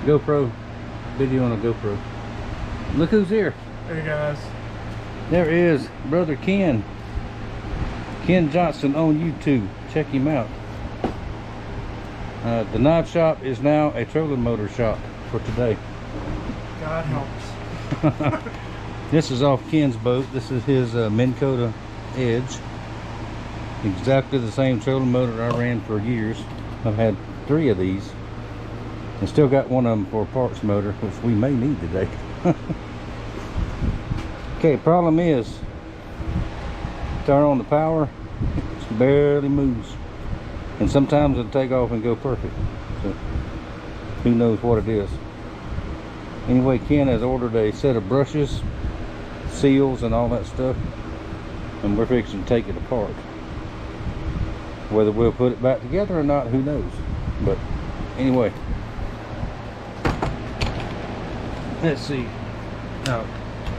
GoPro video on a GoPro. Look who's here. Hey guys. There is brother Ken Johnson on YouTube. Check him out. The knife shop is now a trolling motor shop for today. God helps. This is off Ken's boat. This is his Minn Kota Edge. Exactly the same trolling motor I ran for years. I've had 3 of these and still got one of them for a parts motor, which we may need today. Okay, problem is, turn on the power, it barely moves, and sometimes it'll take off and go perfect. So who knows what it is. Anyway, Ken has ordered a set of brushes, seals, and all that stuff, and we're fixing to take it apart. Whether we'll put it back together or not, who knows. But anyway, let's see. Now,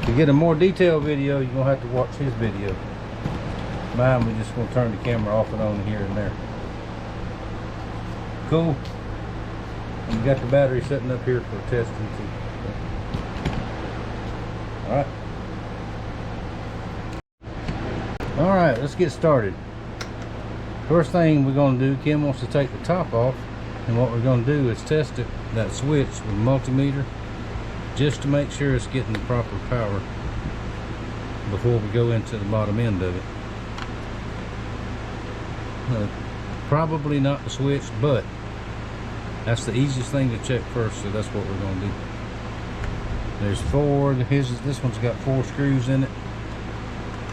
to get a more detailed video, you're gonna have to watch his video. Mine, we're just gonna turn the camera off and on here and there. Cool. And we got the battery sitting up here for testing too. Alright. Alright, let's get started. First thing we're going to do, Kim wants to take the top off, and what we're going to do is test it, that switch with multimeter, just to make sure it's getting the proper power before we go into the bottom end of it. Probably not the switch, but that's the easiest thing to check first, so that's what we're going to do. There's 4, this one's got 4 screws in it,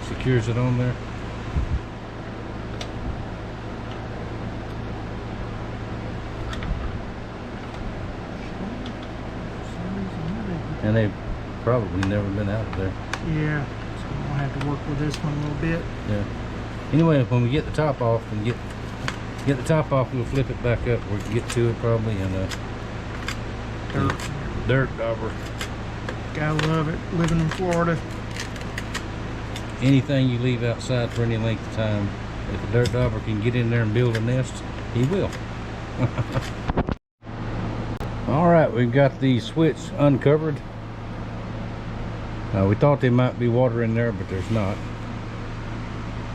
secures it on there. And they've probably never been out of there. Yeah, so I'm gonna have to work with this one a little bit. Yeah. Anyway, when we get the top off and get the top off, we'll flip it back up. We can get to it probably in dirt dauber. Gotta love it, living in Florida. Anything you leave outside for any length of time, if a dirt dauber can get in there and build a nest, he will. Alright, we've got the switch uncovered. We thought there might be water in there, but there's not.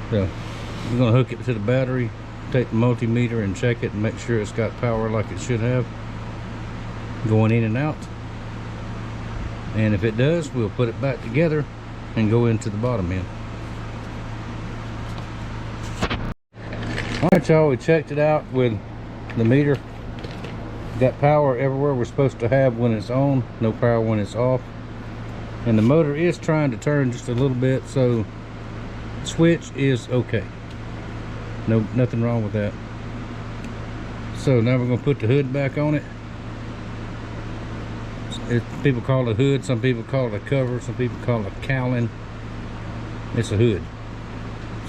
So we're going to hook it to the battery, take the multimeter and check it and make sure it's got power like it should have, going in and out. And if it does, we'll put it back together and go into the bottom end. Alright y'all, we checked it out with the meter. Got power everywhere we're supposed to have when it's on, no power when it's off. And the motor is trying to turn just a little bit, so the switch is okay. Nothing wrong with that. So now we're going to put the hood back on it. People call it a hood, some people call it a cover, some people call it a cowling. It's a hood.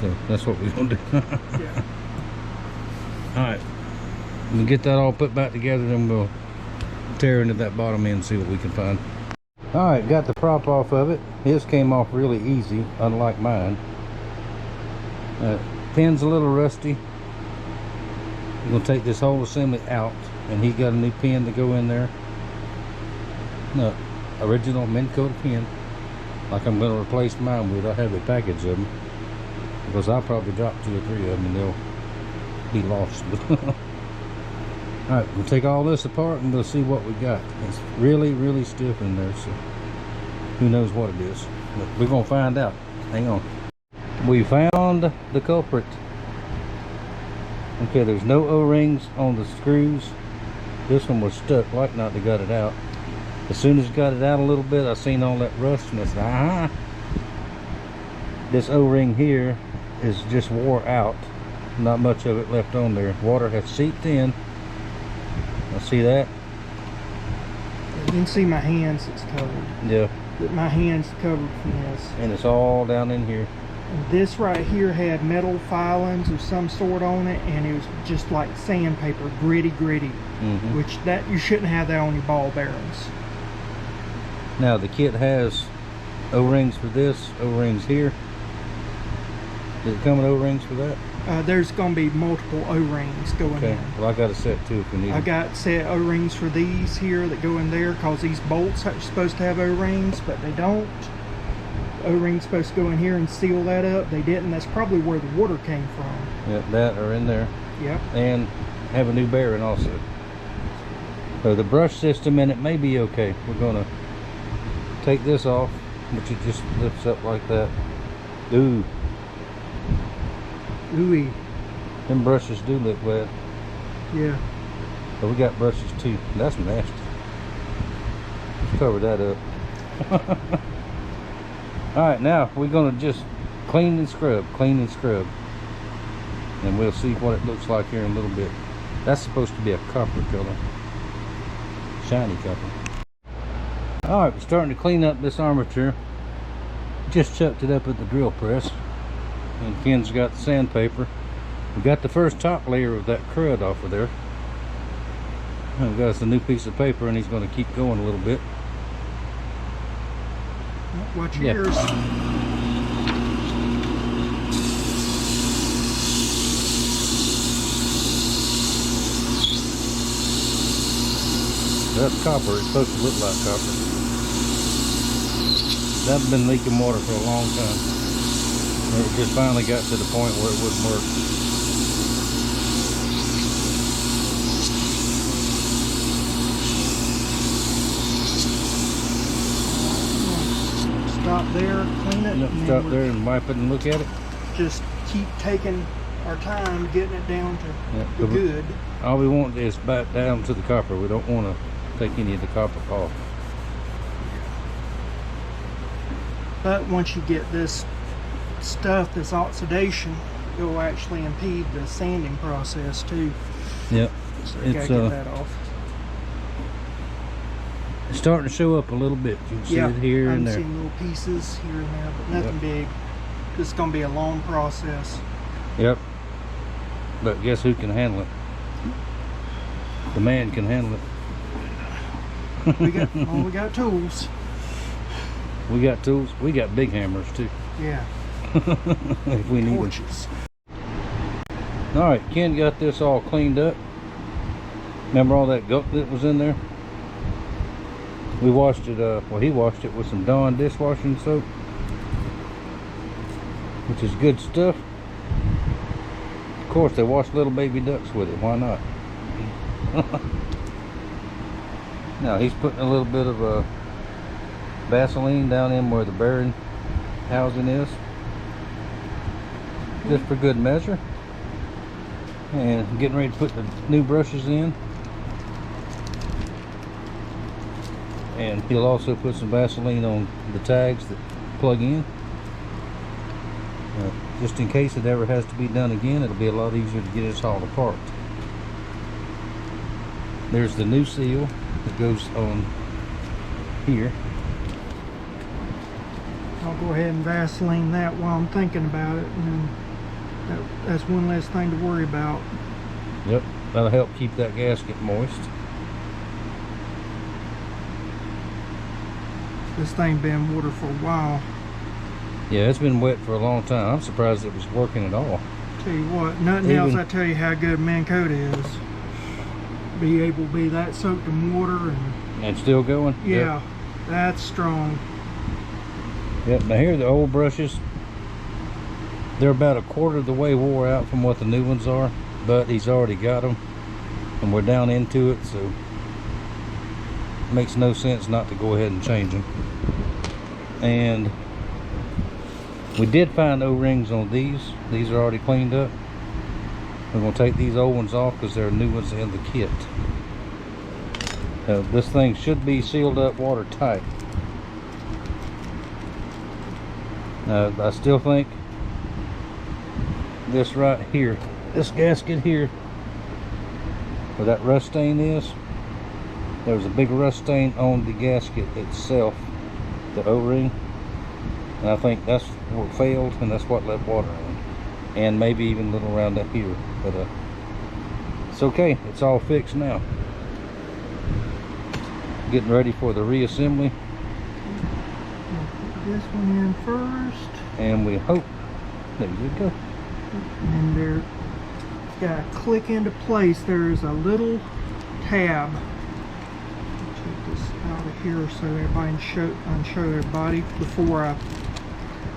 So that's what we're going to do. Yeah. Alright. We'll get that all put back together, then we'll tear into that bottom end and see what we can find. Alright, got the prop off of it. His came off really easy, unlike mine. Pin's a little rusty. I'm going to take this whole assembly out, and he got a new pin to go in there. No, original Minn Kota pin, like I'm going to replace mine with. I have a package of them, because I'll probably drop 2 or 3 of them and they'll be lost. Alright, we'll take all this apart and we'll see what we got. It's really, really stiff in there, so who knows what it is. But we're going to find out. Hang on. We found the culprit. Okay, there's no O-rings on the screws. This one was stuck, like not they got it out. As soon as got it out a little bit, I seen all that rust and I said, aha! This O-ring here is just wore out. Not much of it left on there. Water has seeped in. I see that. You can see my hands, it's covered. Yeah. But my hand's covered from this. And it's all down in here. And this right here had metal filings of some sort on it, and it was just like sandpaper, gritty. Which that you shouldn't have that on your ball bearings. Now the kit has O-rings for this, O-rings here. Does it come with O-rings for that? There's going to be multiple O-rings going Okay. in. Well, I got a set too if we need I them. got set O-rings for these here that go in there because these bolts are supposed to have O-rings, but they don't. O-ring's supposed to go in here and seal that up. They didn't. That's probably where the water came from. Yeah, that are in there. Yep. And have a new bearing also. So the brush system in it may be okay. We're gonna take this off, which it just lifts up like that. Ooh, Ooey. them brushes do look wet. Yeah. But we got brushes too. That's nasty. Let's cover that up. Alright, now we're gonna just clean and scrub, and we'll see what it looks like here in a little bit. That's supposed to be a copper color, shiny copper. Alright, we're starting to clean up this armature. Just chucked it up at the drill press, and Ken's got the sandpaper. We got the first top layer of that crud off of there. And we got us a new piece of paper, and he's going to keep going a little bit. Watch Yeah. yours. That's copper. It's supposed to look like copper. That's been leaking water for a long time. And it just finally got to the point where it wouldn't work. Stop there, clean it. Yep, and then stop we're there and wipe it and look at it. Just keep taking our time getting it down to Yep, the good. all we want is back down to the copper. We don't want to take any of the copper off. But once you get this stuff, this oxidation, it will actually impede the sanding process too. Yep, So you gotta get that off. it's starting to show up a little bit. You can see it here I'm and there. seeing little pieces here and there, but nothing big. This is gonna be a long process. Yep. But guess who can handle it? The man can handle it. We got tools. We got tools. We got big hammers too. Yeah. If we need them. Torches. Alright, Ken got this all cleaned up. Remember all that gunk that was in there? We washed it, well, he washed it with some Dawn dishwashing soap, which is good stuff. Of course, they wash little baby ducks with it. Why not? Now he's putting a little bit of Vaseline down in where the bearing housing is, just for good measure, and getting ready to put the new brushes in. And he'll also put some Vaseline on the tags that plug in, just in case it ever has to be done again. It'll be a lot easier to get this hauled apart. There's the new seal that goes on here. I'll go ahead and Vaseline that while I'm thinking about it, and then that's one less thing to worry about. Yep, that'll help keep that gasket moist. This thing been in water for a while. Yeah, it's been wet for a long time. I'm surprised it was working at all. Tell you what, nothing else. I tell you how good Minn Kota is. Be able to be that soaked in water And still going? yeah, that's strong. Yep, now here are the old brushes. They're about a quarter of the way wore out from what the new ones are, but he's already got them, and we're down into it, so it makes no sense not to go ahead and change them. And we did find O-rings on these. These are already cleaned up. We're going to take these old ones off because there are new ones in the kit. This thing should be sealed up watertight. I still think this right here, this gasket here, where that rust stain is, there was a big rust stain on the gasket itself, the O-ring, and I think that's what failed, and that's what let water in, and maybe even a little around up here. But it's okay, it's all fixed now. Getting ready for the reassembly. Put this one in first. And we hope, there you go. And they're got to click into place. There's a little tab. Take this out of here so everybody can show everybody before I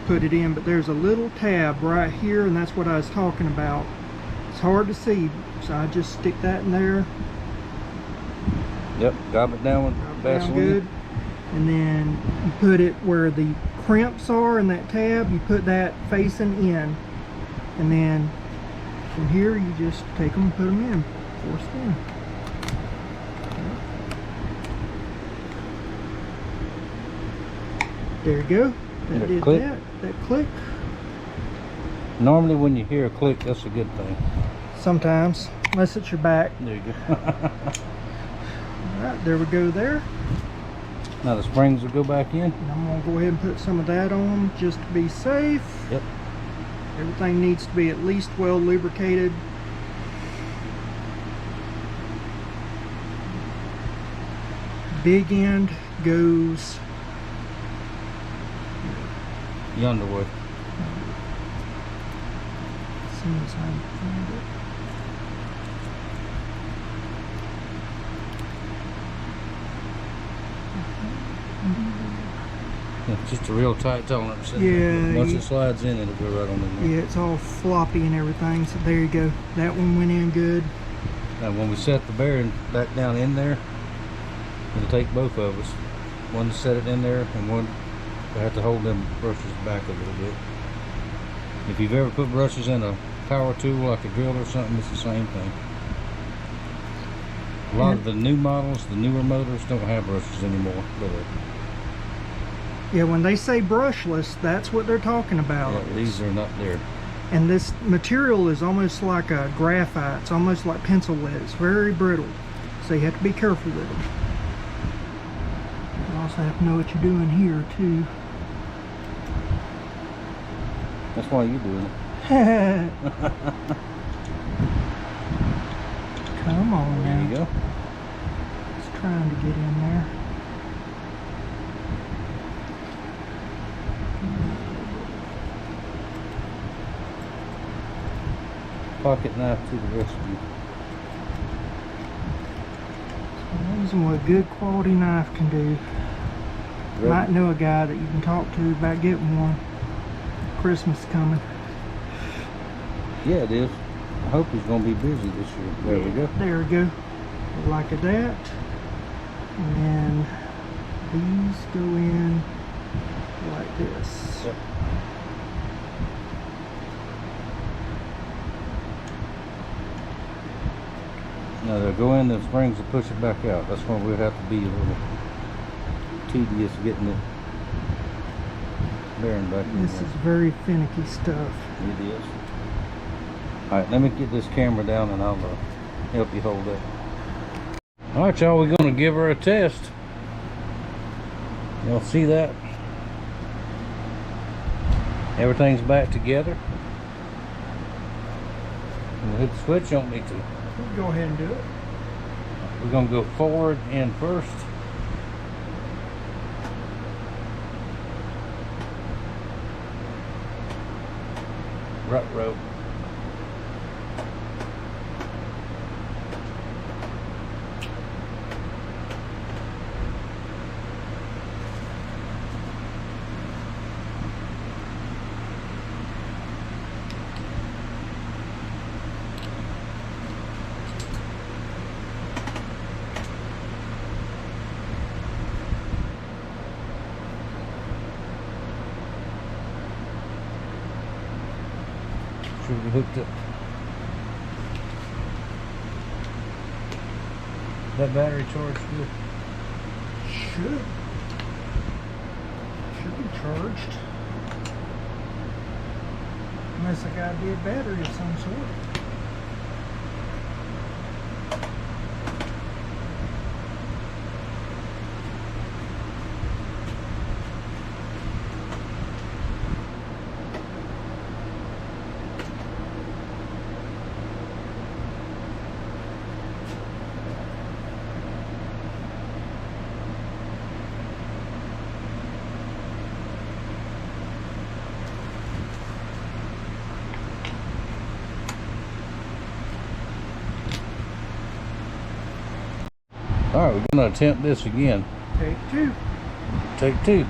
put it in. But there's a little tab right here, and that's what I was talking about. It's hard to see, so I just stick that in there. Yep, drop it down with Vaseline. Good. And then you put it where the crimps are in that tab. You put that facing in, and then from here you just take them and put them in, force it in. There you go. That did click. that click. Normally when you hear a click, that's a good thing. Sometimes, unless it's your back. There you go. Alright, there we go there. Now the springs will go back in. And I'm going to go ahead and put some of that on just to be safe. Yep. Everything needs to be at least well lubricated. Big end goes Yonder way. as soon as I find it. Yeah, it's just a real tight tolerance. Yeah, Once it slides in, it'll go right on in there. Yeah, it's all floppy and everything, so there you go. That one went in good. Now when we set the bearing back down in there, it'll take both of us. One to set it in there, and one we have to hold them brushes back a little bit. If you've ever put brushes in a power tool like a drill or something, it's the same thing. A lot of the new models, the newer motors, don't have brushes anymore. But Yeah, when they say brushless, that's what they're talking about. yeah, these are not there. And this material is almost like a graphite. It's almost like pencil lead. It's very brittle, so you have to be careful with it. You also have to know what you're doing here too. That's why you're doing it. Come on There you now. go. It's trying to get in there. Pocket knife to the rescue. Amazing what a good quality knife can do. Red- Might know a guy that you can talk to about getting one. Christmas coming. Yeah, it is. I hope he's going to be busy this year. There we go. There we go. Like that. And then these go in like this. Yep. Now they'll go in the springs and push it back out. That's when we'll have to be a little tedious getting the bearing back in This there. is very finicky stuff. It is. Alright, let me get this camera down and I'll help you hold that. Alright y'all, we're going to give her a test. Y'all see that? Everything's back together. We'll hit the switch on me too. Go ahead and do it. We're going to go forward and first. Rut rope. Should be hooked up. That battery charged good. Should be charged. Unless I got a dead battery of some sort. Alright, we're gonna attempt this again. Take two. Take two.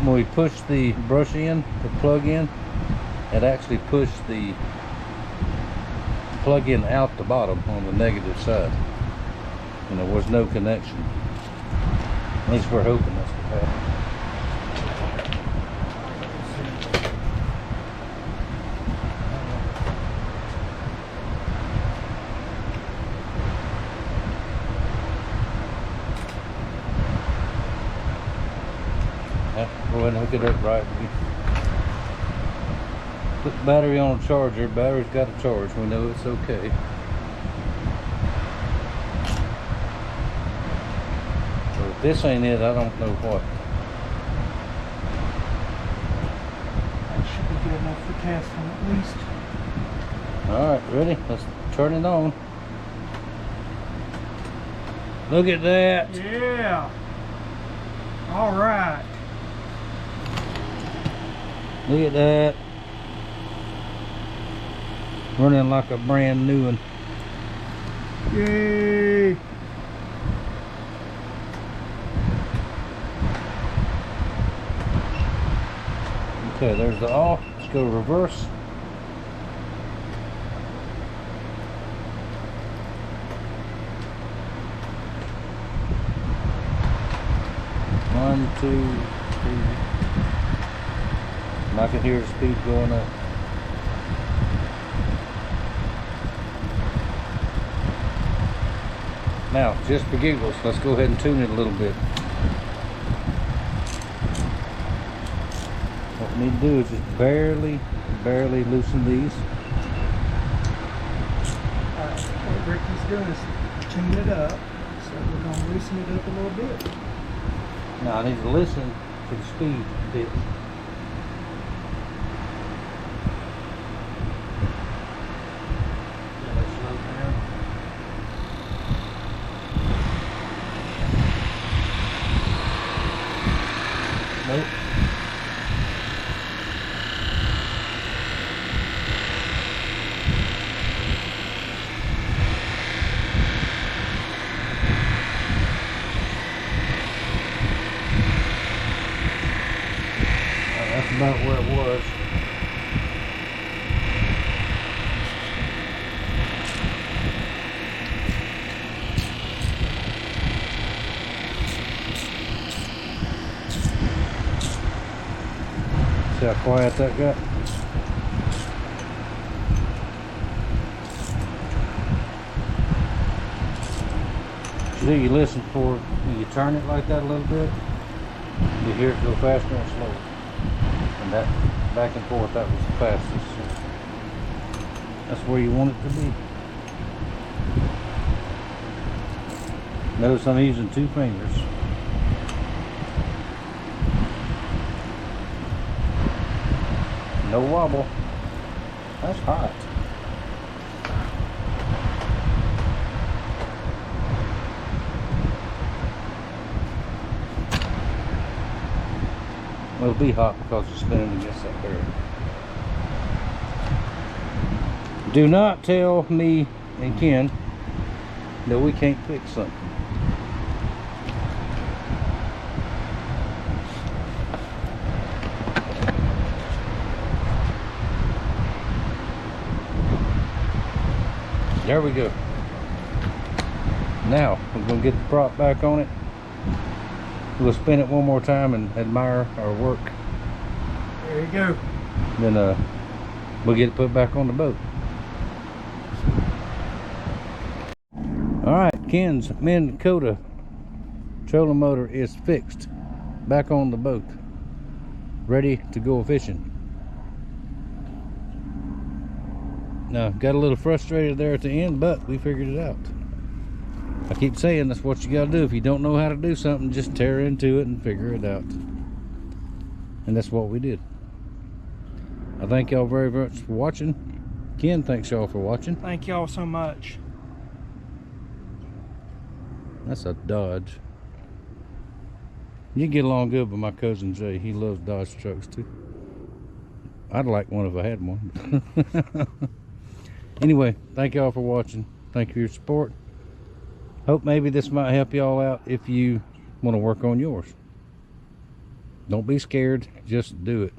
When we push the brush in, the plug in, it actually pushed the plug in out the bottom on the negative side. And there was no connection. At least we're hoping that's the path. Go ahead and hook it up right. Put the battery on a charger. Battery's got a charge. We know it's okay. So if this ain't it, I don't know what. That should be good enough for testing at least. Alright, ready? Let's turn it on. Look at that. Yeah. All right. Look at that. Running like a brand new one. Yay. Okay, there's the off. Let's go reverse. One, two, three. And I can hear the speed going up. Now, just for giggles, let's go ahead and tune it a little bit. What we need to do is just barely loosen these. Alright, what Ricky's doing is tune it up. So we're going to loosen it up a little bit. Now I need to listen to the speed a bit. Nope. That's about where it was. See how quiet that got? You listen for it, when you turn it like that a little bit, you hear it go faster and slower. And that back and forth, that was the fastest. So that's where you want it to be. Notice I'm using 2 fingers. No wobble. That's hot. Well, it'll be hot because it's spinning against that barrel. Do not tell me and Ken that we can't fix something. There we go. Now we're going to get the prop back on it. We'll spin it one more time and admire our work. There you go. Then we'll get it put back on the boat. Alright, Ken's Minn Kota trolling motor is fixed. Back on the boat. Ready to go fishing. Now, got a little frustrated there at the end, but we figured it out. I keep saying that's what you gotta do. If you don't know how to do something, just tear into it and figure it out. And that's what we did. I thank y'all very much for watching. Ken, thanks y'all for watching. Thank y'all so much. That's a Dodge. You get along good with my cousin Jay. He loves Dodge trucks too. I'd like one if I had one. Anyway, thank y'all for watching. Thank you for your support. Hope maybe this might help y'all out if you want to work on yours. Don't be scared, just do it.